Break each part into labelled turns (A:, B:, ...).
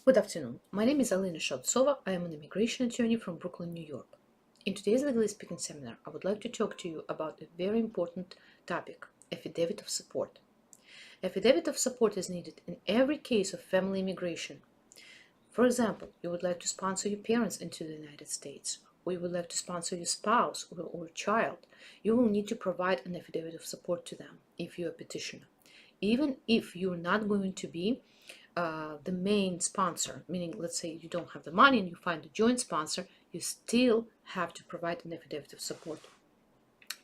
A: Good afternoon. My name is Alina Shaltsova. I am an immigration attorney from Brooklyn, New York. In today's legally speaking seminar, I would like to talk to you about a very important topic, Affidavit of Support. Affidavit of support is needed in every case of family immigration. For example, you would like to sponsor your parents into the United States, or you would like to sponsor your spouse or child. You will need to provide an affidavit of support to them if you're a petitioner. Even if you're not going to be the main sponsor, meaning let's say you don't have the money and you find a joint sponsor, you still have to provide an affidavit of support.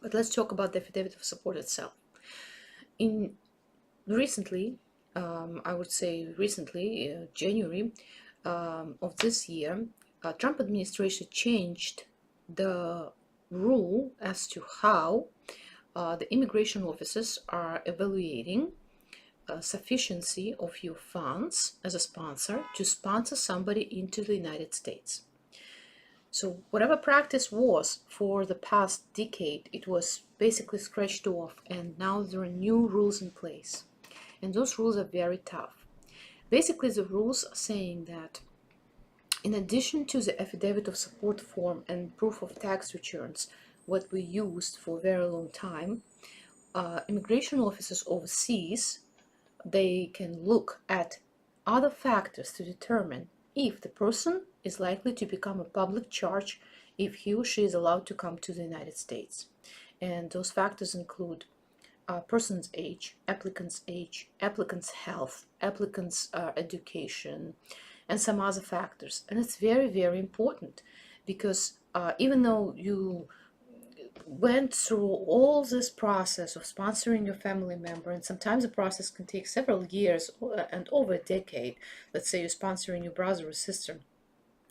A: But let's talk about the affidavit of support itself. Recently, January of this year, Trump administration changed the rule as to how the immigration officers are evaluating sufficiency of your funds as a sponsor to sponsor somebody into the United States. So whatever practice was for the past decade, it was basically scratched off, and now there are new rules in place. And those rules are very tough. Basically, the rules are saying that in addition to the affidavit of support form and proof of tax returns, what we used for a very long time, immigration officers overseas, they can look at other factors to determine if the person is likely to become a public charge if he or she is allowed to come to the United States. And those factors include person's age, applicant's health, applicant's education, and some other factors. And it's very, very important because even though you went through all this process of sponsoring your family member, and sometimes the process can take several years and over a decade. Let's say you're sponsoring your brother or sister,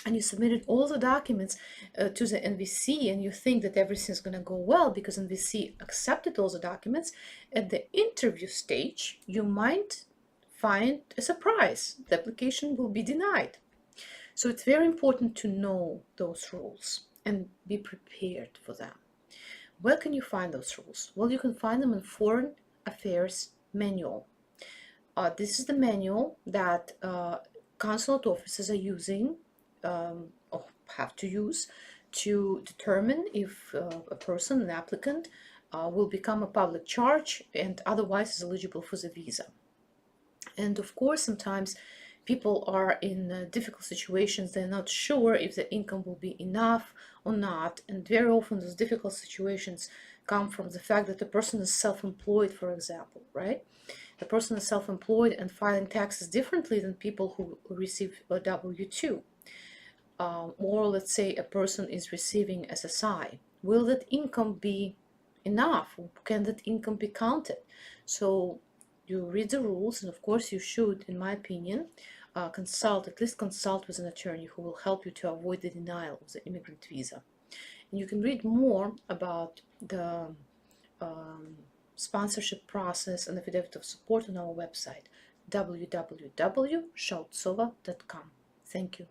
A: and you submitted all the documents to the NVC, and you think that everything's going to go well because NVC accepted all the documents. At the interview stage, you might find a surprise. The application will be denied. So it's very important to know those rules and be prepared for them. Where can you find those rules? Well, you can find them in Foreign Affairs Manual. This is the manual that consulate officers are using or have to use to determine if a person, an applicant, will become a public charge and otherwise is eligible for the visa. And of course, sometimes people are in difficult situations. They're not sure if the income will be enough or not. And very often those difficult situations come from the fact that the person is self-employed, for example, right? The person is self-employed and filing taxes differently than people who receive a W-2. Or let's say a person is receiving SSI. Will that income be enough? Can that income be counted? So you read the rules, and of course you should, in my opinion, at least consult with an attorney who will help you to avoid the denial of the immigrant visa. And you can read more about the sponsorship process and affidavit of support on our website, www.shaltsova.com. Thank you.